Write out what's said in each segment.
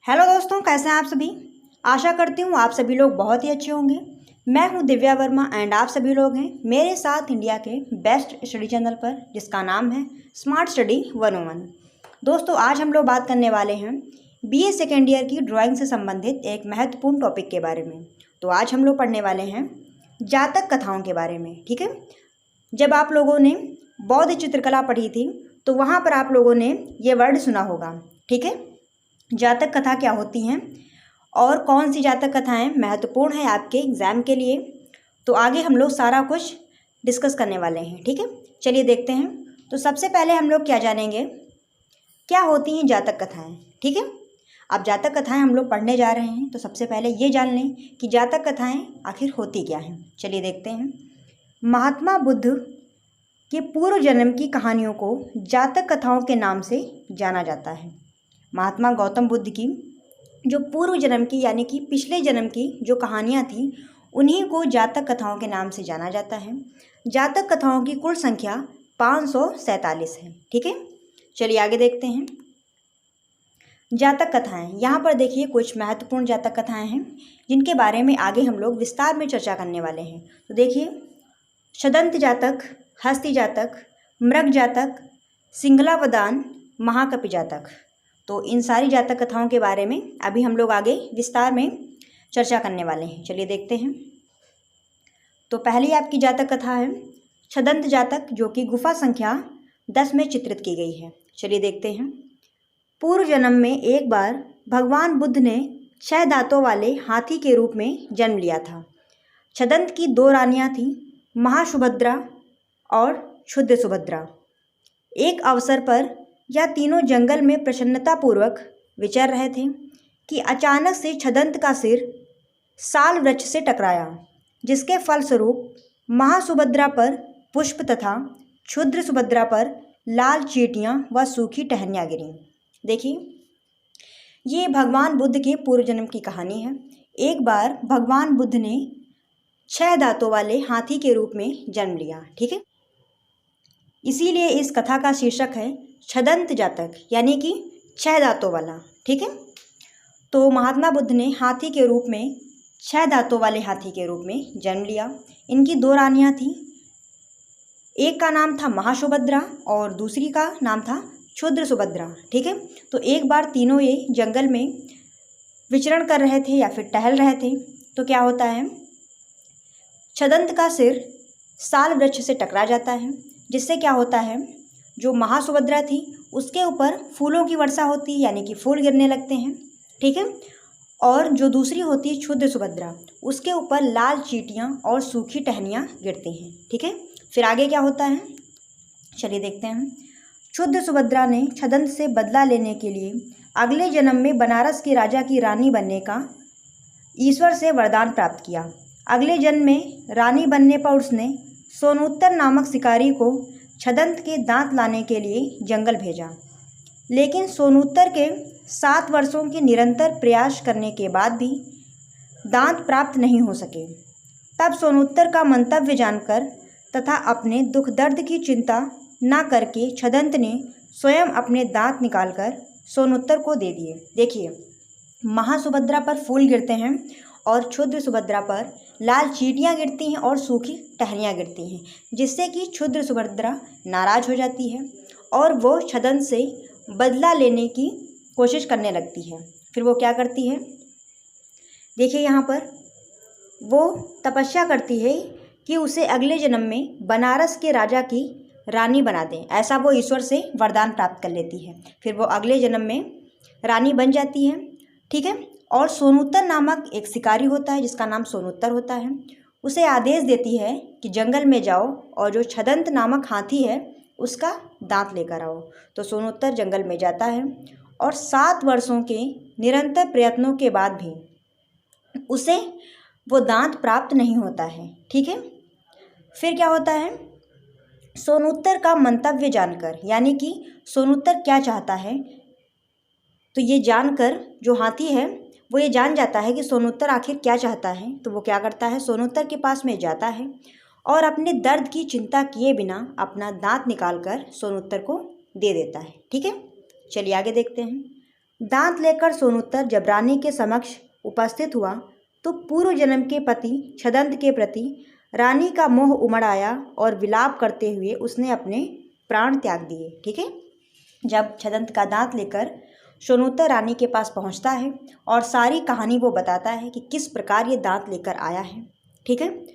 Hello दोस्तों, कैसे हैं आप सभी। आशा करती हूँ आप सभी लोग बहुत ही अच्छे होंगे। मैं हूँ दिव्या वर्मा एंड आप सभी लोग हैं मेरे साथ इंडिया के बेस्ट स्टडी चैनल पर, जिसका नाम है स्मार्ट स्टडी 101। दोस्तों, आज हम लोग बात करने वाले हैं बीए सेकेंड ईयर की ड्राइंग से संबंधित एक महत्वपूर्ण टॉपिक के बारे में। तो आज हम लोग पढ़ने वाले हैं जातक कथाओं के बारे में। ठीक है, जब आप लोगों ने बौद्ध चित्रकला पढ़ी थी तो वहाँ पर आप लोगों ने ये वर्ड सुना होगा। ठीक है, जातक कथा क्या होती हैं और कौन सी जातक कथाएं महत्वपूर्ण है आपके एग्ज़ाम के लिए, तो आगे हम लोग सारा कुछ डिस्कस करने वाले हैं। ठीक है, चलिए देखते हैं। तो सबसे पहले हम लोग क्या जानेंगे, क्या होती हैं जातक कथाएं। ठीक है, अब जातक कथाएं हम लोग पढ़ने जा रहे हैं, तो सबसे पहले ये जान लें कि जातक कथाएं आखिर होती क्या हैं। चलिए देखते हैं। महात्मा बुद्ध के पूर्व जन्म की कहानियों को जातक कथाओं के नाम से जाना जाता है। महात्मा गौतम बुद्ध की जो पूर्व जन्म की यानी कि पिछले जन्म की जो कहानियाँ थीं, उन्हीं को जातक कथाओं के नाम से जाना जाता है। जातक कथाओं की कुल संख्या 547 है। ठीक है, चलिए आगे देखते हैं। जातक कथाएं, यहाँ पर देखिए कुछ महत्वपूर्ण जातक कथाएं हैं जिनके बारे में आगे हम लोग विस्तार में चर्चा करने वाले हैं। तो देखिए, शदंत जातक, हस्ती जातक, मृग जातक, सिंगलावदान, महाकपि जातक। तो इन सारी जातक कथाओं के बारे में अभी हम लोग आगे विस्तार में चर्चा करने वाले हैं। चलिए देखते हैं। तो पहली आपकी जातक कथा है छदंत जातक, जो कि गुफा संख्या 10 में चित्रित की गई है। चलिए देखते हैं। पूर्व जन्म में एक बार भगवान बुद्ध ने 6 दांतों वाले हाथी के रूप में जन्म लिया था। छदंत की 2 रानियां थीं, महासुभद्रा और क्षुद्र सुभद्रा। एक अवसर पर यह तीनों जंगल में प्रसन्नतापूर्वक विचर रहे थे कि अचानक से छदंत का सिर साल वृक्ष से टकराया, जिसके फलस्वरूप महासुभद्रा पर पुष्प तथा क्षुद्र सुभद्रा पर लाल चींटियां व सूखी टहनियां गिरीं। देखिए, ये भगवान बुद्ध के पूर्व जन्म की कहानी है। एक बार भगवान बुद्ध ने 6 दांतों वाले हाथी के रूप में जन्म लिया। ठीक है, इसीलिए इस कथा का शीर्षक है छदंत जातक, यानी कि 6 दांतों वाला। ठीक है, तो महात्मा बुद्ध ने हाथी के रूप में 6 दांतों वाले हाथी के रूप में जन्म लिया। इनकी 2 रानियां थीं, एक का नाम था महासुभद्रा और दूसरी का नाम था क्षुद्र सुभद्रा। ठीक है, तो एक बार तीनों ये जंगल में विचरण कर रहे थे या फिर टहल रहे थे, तो क्या होता है, छदंत का सिर साल वृक्ष से टकरा जाता है, जिससे क्या होता है, जो महासुभद्रा थी उसके ऊपर फूलों की वर्षा होती है, यानी कि फूल गिरने लगते हैं। ठीक है, और जो दूसरी होती है क्षुद्र सुभद्रा, उसके ऊपर लाल चींटियां और सूखी टहनियां गिरती हैं। ठीक है, फिर आगे क्या होता है, चलिए देखते हैं। क्षुद्र सुभद्रा ने छदंत से बदला लेने के लिए अगले जन्म में बनारस के राजा की रानी बनने का ईश्वर से वरदान प्राप्त किया। अगले जन्म में रानी बनने पर उसने सोनूत्तर नामक शिकारी को छदंत के दांत लाने के लिए जंगल भेजा, लेकिन सोनूत्तर के 7 वर्षों के निरंतर प्रयास करने के बाद भी दांत प्राप्त नहीं हो सके। तब सोनूत्तर का मंतव्य जानकर तथा अपने दुख दर्द की चिंता न करके छदंत ने स्वयं अपने दांत निकालकर सोनूत्तर को दे दिए। देखिए, महासुभद्रा पर फूल गिरते हैं और क्षुद्र सुभद्रा पर लाल चींटियां गिरती हैं और सूखी टहनियां गिरती हैं, जिससे कि क्षुद्र सुभद्रा नाराज हो जाती है और वो छदंत से बदला लेने की कोशिश करने लगती है। फिर वो क्या करती है, देखिए यहाँ पर वो तपस्या करती है कि उसे अगले जन्म में बनारस के राजा की रानी बना दें। ऐसा वो ईश्वर से वरदान प्राप्त कर लेती है। फिर वो अगले जन्म में रानी बन जाती है। ठीक है, और सोनूत्तर नामक एक शिकारी होता है जिसका नाम सोनूत्तर होता है, उसे आदेश देती है कि जंगल में जाओ और जो छदंत नामक हाथी है उसका दांत लेकर आओ। तो सोनूत्तर जंगल में जाता है और 7 वर्षों के निरंतर प्रयत्नों के बाद भी उसे वो दांत प्राप्त नहीं होता है। ठीक है, फिर क्या होता है, सोनूत्तर का मंतव्य जानकर, यानी कि सोनूत्तर क्या चाहता है, तो ये जानकर जो हाथी है वो ये जान जाता है कि सोनूत्तर आखिर क्या चाहता है। तो वो क्या करता है, सोनूत्तर के पास में जाता है और अपने दर्द की चिंता किए बिना अपना दांत निकालकर सोनूत्तर को दे देता है। ठीक है, चलिए आगे देखते हैं। दांत लेकर सोनूत्तर जब रानी के समक्ष उपस्थित हुआ तो पूर्व जन्म के पति छदंत के प्रति रानी का मोह उमड़ आया और विलाप करते हुए उसने अपने प्राण त्याग दिए। ठीक है, जब छदंत का दांत लेकर सोनूत्तर रानी के पास पहुंचता है और सारी कहानी वो बताता है कि किस प्रकार ये दांत लेकर आया है। ठीक है,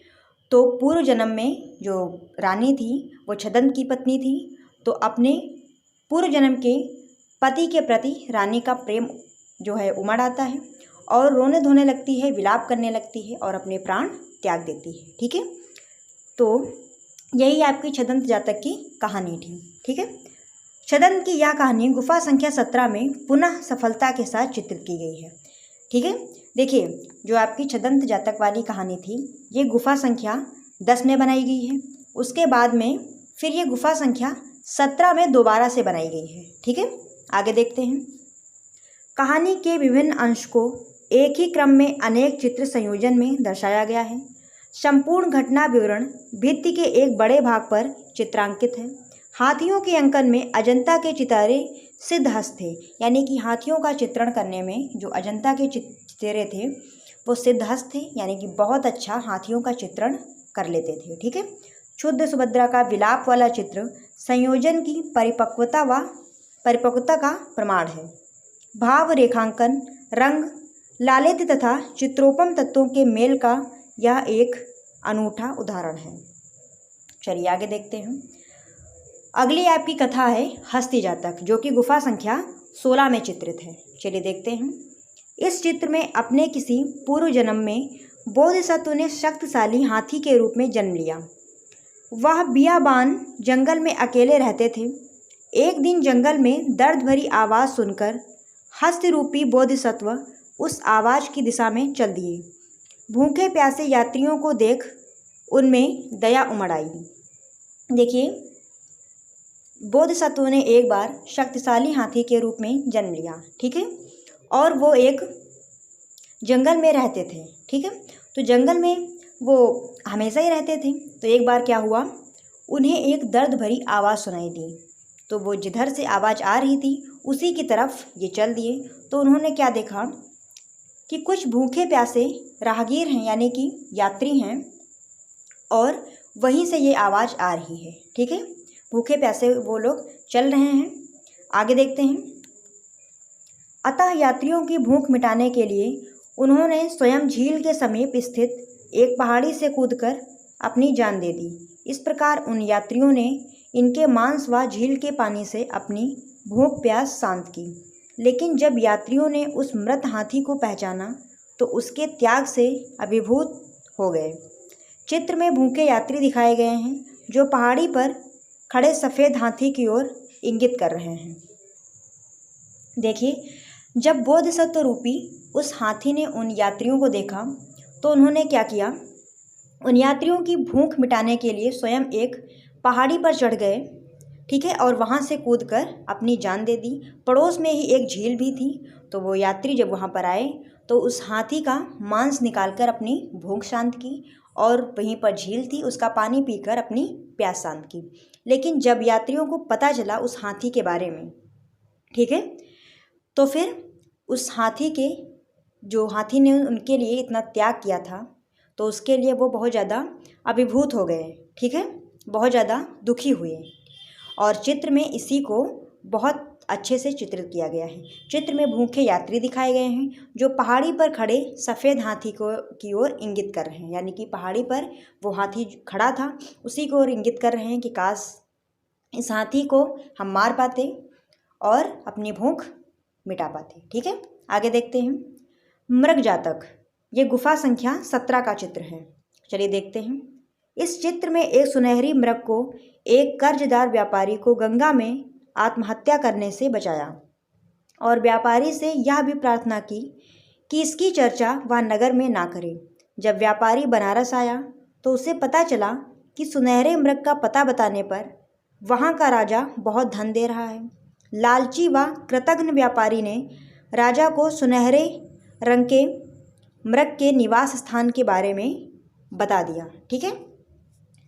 तो पूर्व जन्म में जो रानी थी वो छदंत की पत्नी थी, तो अपने पूर्व जन्म के पति के प्रति रानी का प्रेम जो है उमड़ आता है और रोने धोने लगती है, विलाप करने लगती है और अपने प्राण त्याग देती है। ठीक है, तो यही आपकी छदंत जातक की कहानी थी। ठीक है, छदंत की यह कहानी गुफा संख्या 17 में पुनः सफलता के साथ चित्रित की गई है। ठीक है, देखिए जो आपकी छदंत जातक वाली कहानी थी ये गुफा संख्या 10 में बनाई गई है, उसके बाद में फिर ये गुफा संख्या 17 में दोबारा से बनाई गई है। ठीक है, आगे देखते हैं। कहानी के विभिन्न अंश को एक ही क्रम में अनेक चित्र संयोजन में दर्शाया गया है। संपूर्ण घटना विवरण भित्ति के एक बड़े भाग पर चित्रांकित है। हाथियों के अंकन में अजंता के चितारे सिद्धहस्त थे, यानी कि हाथियों का चित्रण करने में जो अजंता के चितारे थे वो सिद्धहस्त थे, यानी कि बहुत अच्छा हाथियों का चित्रण कर लेते थे। ठीक है, क्षुद्र सुभद्रा का विलाप वाला चित्र संयोजन की परिपक्वता का प्रमाण है। भाव रेखांकन, रंग, लालित्य तथा चित्रोपम तत्वों के मेल का यह एक अनूठा उदाहरण है। चलिए आगे देखते हैं। अगली आपकी कथा है हस्ती जातक, जो कि गुफा संख्या 16 में चित्रित है। चलिए देखते हैं। इस चित्र में अपने किसी पूर्व जन्म में बोधिसत्व ने शक्तिशाली हाथी के रूप में जन्म लिया। वह बियाबान जंगल में अकेले रहते थे। एक दिन जंगल में दर्द भरी आवाज़ सुनकर हस्त रूपी बोधिसत्व उस आवाज़ की दिशा में चल दिए। भूखे प्यासे यात्रियों को देख उनमें दया उमड़ आई। देखिए, बोधिसत्व ने एक बार शक्तिशाली हाथी के रूप में जन्म लिया। ठीक है, और वो एक जंगल में रहते थे। ठीक है, तो जंगल में वो हमेशा ही रहते थे। तो एक बार क्या हुआ, उन्हें एक दर्द भरी आवाज़ सुनाई दी। तो वो जिधर से आवाज़ आ रही थी उसी की तरफ ये चल दिए। तो उन्होंने क्या देखा कि कुछ भूखे प्यासे राहगीर हैं, यानी कि यात्री हैं, और वहीं से ये आवाज़ आ रही है। ठीक है, भूखे प्यासे वो लोग चल रहे हैं। आगे देखते हैं। अतः यात्रियों की भूख मिटाने के लिए उन्होंने स्वयं झील के समीप स्थित एक पहाड़ी से कूदकर अपनी जान दे दी। इस प्रकार उन यात्रियों ने इनके मांस व झील के पानी से अपनी भूख प्यास शांत की। लेकिन जब यात्रियों ने उस मृत हाथी को पहचाना तो उसके त्याग से अभिभूत हो गए। चित्र में भूखे यात्री दिखाए गए हैं जो पहाड़ी पर खड़े सफ़ेद हाथी की ओर इंगित कर रहे हैं। देखिए, जब बोधिसत्व रूपी उस हाथी ने उन यात्रियों को देखा तो उन्होंने क्या किया, उन यात्रियों की भूख मिटाने के लिए स्वयं एक पहाड़ी पर चढ़ गए। ठीक है, और वहाँ से कूदकर अपनी जान दे दी। पड़ोस में ही एक झील भी थी। तो वो यात्री जब वहाँ पर आए तो उस हाथी का मांस निकालकर अपनी भूख शांत की, और वहीं पर झील थी, उसका पानी पीकर अपनी प्यास शांत की। लेकिन जब यात्रियों को पता चला उस हाथी के बारे में, ठीक है, तो फिर उस हाथी के जो हाथी ने उनके लिए इतना त्याग किया था तो उसके लिए वो बहुत ज़्यादा अभिभूत हो गए। ठीक है, बहुत ज़्यादा दुखी हुए। और चित्र में इसी को बहुत अच्छे से चित्रित किया गया है। चित्र में भूखे यात्री दिखाए गए हैं जो पहाड़ी पर खड़े सफ़ेद हाथी को की ओर इंगित कर रहे हैं, यानी कि पहाड़ी पर वो हाथी खड़ा था उसी को ओर इंगित कर रहे हैं कि काश इस हाथी को हम मार पाते और अपनी भूख मिटा पाते। ठीक है, आगे देखते हैं। मृग जातक, ये गुफा संख्या 17 का चित्र है। चलिए देखते हैं। इस चित्र में एक सुनहरी मृग को एक कर्जदार व्यापारी को गंगा में आत्महत्या करने से बचाया और व्यापारी से यह भी प्रार्थना की कि इसकी चर्चा वह नगर में ना करे। जब व्यापारी बनारस आया तो उसे पता चला कि सुनहरे मृग का पता बताने पर वहाँ का राजा बहुत धन दे रहा है। लालची व कृतघ्न व्यापारी ने राजा को सुनहरे रंग के मृग के निवास स्थान के बारे में बता दिया। ठीक है,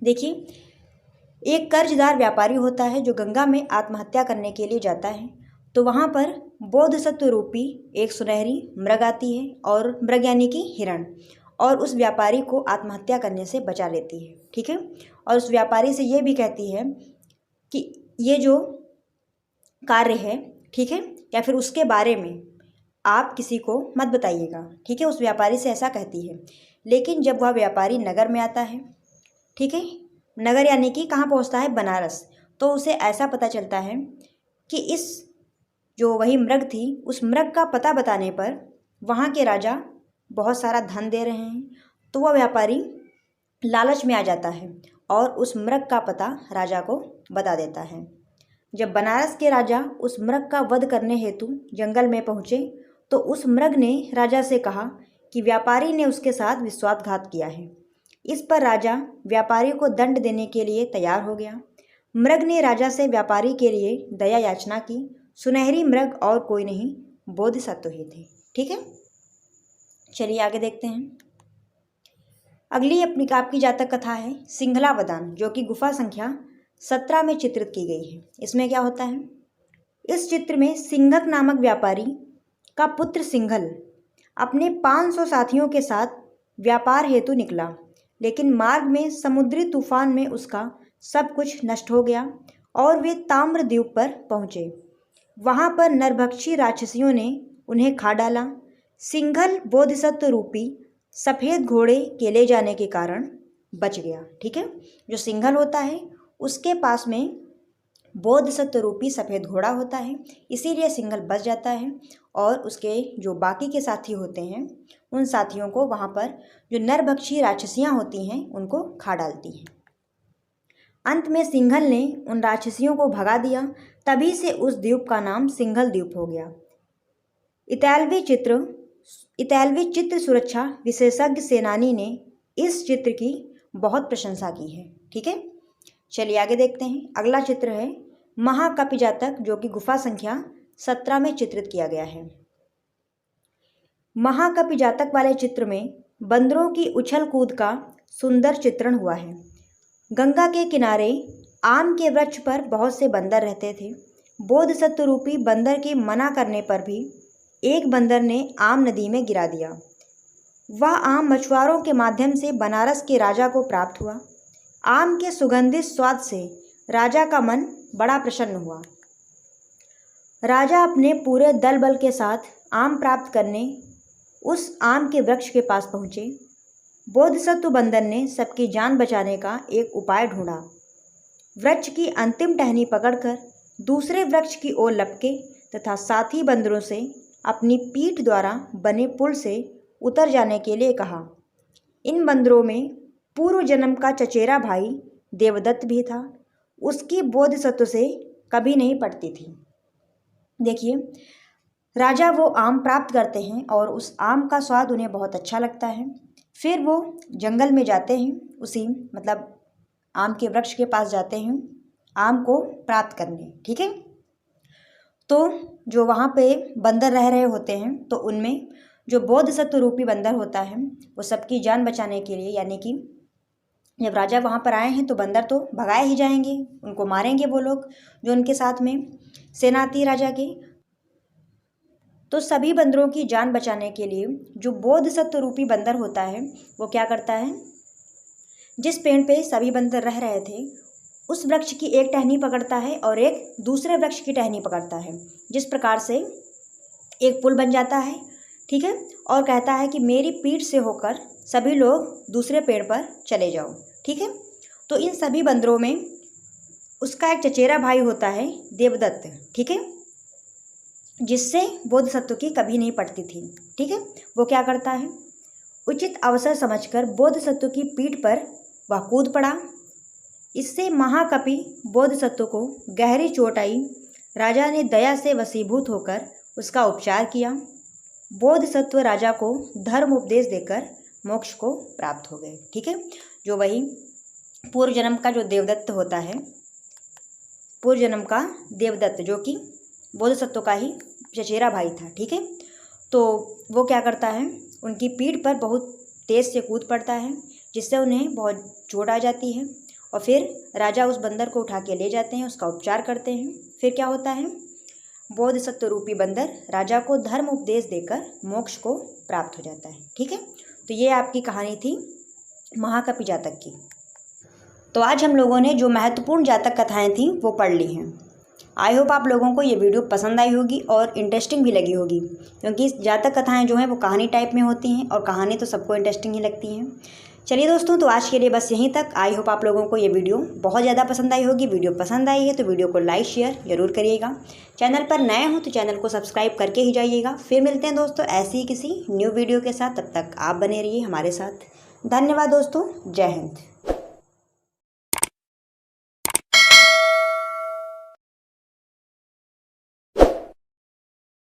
देखिए, एक कर्जदार व्यापारी होता है जो गंगा में आत्महत्या करने के लिए जाता है। तो वहाँ पर बोधिसत्व रूपी एक सुनहरी मृग आती है, और मृग यानी कि हिरण, और उस व्यापारी को आत्महत्या करने से बचा लेती है। ठीक है, और उस व्यापारी से ये भी कहती है कि ये जो कार्य है, ठीक है, या फिर उसके बारे में आप किसी को मत बताइएगा। ठीक है, उस व्यापारी से ऐसा कहती है। लेकिन जब वह व्यापारी नगर में आता है, ठीक है, नगर यानी कि कहाँ पहुँचता है, बनारस, तो उसे ऐसा पता चलता है कि इस जो वही मृग थी, उस मृग का पता बताने पर वहाँ के राजा बहुत सारा धन दे रहे हैं। तो वह व्यापारी लालच में आ जाता है और उस मृग का पता राजा को बता देता है। जब बनारस के राजा उस मृग का वध करने हेतु जंगल में पहुँचे, तो उस मृग ने राजा से कहा कि व्यापारी ने उसके साथ विश्वासघात किया है। इस पर राजा व्यापारी को दंड देने के लिए तैयार हो गया। मृग ने राजा से व्यापारी के लिए दया याचना की। सुनहरी मृग और कोई नहीं, बोधिसत्व ही थे। ठीक है, चलिए आगे देखते हैं। अगली अपनी आपकी जातक कथा है सिंघला बदान, जो कि गुफा संख्या 17 में चित्रित की गई है। इसमें क्या होता है, इस चित्र में सिंघक नामक व्यापारी का पुत्र सिंघल अपने 500 साथियों के साथ व्यापार हेतु निकला, लेकिन मार्ग में समुद्री तूफान में उसका सब कुछ नष्ट हो गया और वे ताम्रद्वीप पर पहुँचे। वहाँ पर नरभक्षी राक्षसियों ने उन्हें खा डाला। सिंघल बोधिसत्व रूपी सफ़ेद घोड़े के ले जाने के कारण बच गया। ठीक है, जो सिंघल होता है उसके पास में बोधिसत्व रूपी सफ़ेद घोड़ा होता है, इसीलिए सिंघल बच जाता है और उसके जो बाकी के साथी होते हैं उन साथियों को वहाँ पर जो नरभक्षी राक्षसियाँ होती हैं उनको खा डालती हैं। अंत में सिंघल ने उन राक्षसियों को भगा दिया, तभी से उस द्वीप का नाम सिंघल द्वीप हो गया। इतालवी चित्र सुरक्षा विशेषज्ञ सेनानी ने इस चित्र की बहुत प्रशंसा की है। ठीक है, चलिए आगे देखते हैं। अगला चित्र है महाकपि जातक, जो कि गुफा संख्या 17 में चित्रित किया गया है। महाकपि जातक वाले चित्र में बंदरों की उछल कूद का सुंदर चित्रण हुआ है। गंगा के किनारे आम के वृक्ष पर बहुत से बंदर रहते थे। बोधिसत्व रूपी बंदर के मना करने पर भी एक बंदर ने आम नदी में गिरा दिया। वह आम मछुआरों के माध्यम से बनारस के राजा को प्राप्त हुआ। आम के सुगंधित स्वाद से राजा का मन बड़ा प्रसन्न हुआ। राजा अपने पूरे दल बल के साथ आम प्राप्त करने उस आम के वृक्ष के पास पहुँचे। बोधिसत्व बंदर ने सबकी जान बचाने का एक उपाय ढूंढा। वृक्ष की अंतिम टहनी पकड़कर दूसरे वृक्ष की ओर लपके तथा साथी बंदरों से अपनी पीठ द्वारा बने पुल से उतर जाने के लिए कहा। इन बंदरों में पूर्व जन्म का चचेरा भाई देवदत्त भी था। उसकी बोधिसत्व से कभी नहीं पटती थी। देखिए, राजा वो आम प्राप्त करते हैं और उस आम का स्वाद उन्हें बहुत अच्छा लगता है। फिर वो जंगल में जाते हैं, उसी मतलब आम के वृक्ष के पास जाते हैं आम को प्राप्त करने। ठीक है, तो जो वहाँ पे बंदर रह रहे होते हैं, तो उनमें जो बोधिसत्व रूपी बंदर होता है वो सबकी जान बचाने के लिए, यानी कि जब राजा वहाँ पर आए हैं तो बंदर तो भगाए ही जाएंगे, उनको मारेंगे वो लोग जो उनके साथ में सेना थी राजा की। तो सभी बंदरों की जान बचाने के लिए जो बोधिसत्व रूपी बंदर होता है वो क्या करता है, जिस पेड़ पे सभी बंदर रह रहे थे उस वृक्ष की एक टहनी पकड़ता है और एक दूसरे वृक्ष की टहनी पकड़ता है, जिस प्रकार से एक पुल बन जाता है। ठीक है, और कहता है कि मेरी पीठ से होकर सभी लोग दूसरे पेड़ पर चले जाओ। ठीक है, तो इन सभी बंदरों में उसका एक चचेरा भाई होता है देवदत्त। ठीक है, जिससे बोधिसत्व की कभी नहीं पड़ती थी। ठीक है, वो क्या करता है, उचित अवसर समझकर बोधिसत्व की पीठ पर वह कूद पड़ा। इससे महाकपि बोधिसत्व को गहरी चोट आई। राजा ने दया से वशीभूत होकर उसका उपचार किया। बोधिसत्व राजा को धर्म उपदेश देकर मोक्ष को प्राप्त हो गए। ठीक है, जो वही पूर्व जन्म का जो देवदत्त होता है, पूर्व जन्म का देवदत्त जो कि बोधिसत्व का ही चचेरा भाई था। ठीक है, तो वो क्या करता है, उनकी पीठ पर बहुत तेज़ से कूद पड़ता है, जिससे उन्हें बहुत चोट आ जाती है। और फिर राजा उस बंदर को उठा के ले जाते हैं, उसका उपचार करते हैं। फिर क्या होता है, बोधिसत्व रूपी बंदर राजा को धर्म उपदेश देकर मोक्ष को प्राप्त हो जाता है। ठीक है, तो ये आपकी कहानी थी महाकपि जातक की। तो आज हम लोगों ने जो महत्वपूर्ण जातक कथाएं थी वो पढ़ ली हैं। आई होप आप लोगों को ये वीडियो पसंद आई होगी और इंटरेस्टिंग भी लगी होगी, क्योंकि जातक कथाएं जो हैं वो कहानी टाइप में होती हैं और कहानी तो सबको इंटरेस्टिंग ही लगती हैं। चलिए दोस्तों, तो आज के लिए बस यहीं तक। आई होप आप लोगों को ये वीडियो बहुत ज़्यादा पसंद आई होगी। वीडियो पसंद आई है तो वीडियो को लाइक शेयर ज़रूर करिएगा। चैनल पर नए हो तो चैनल को सब्सक्राइब करके ही जाइएगा। फिर मिलते हैं दोस्तों ऐसी ही किसी न्यू वीडियो के साथ। तब तक आप बने रहिए हमारे साथ। धन्यवाद दोस्तों, जय हिंद।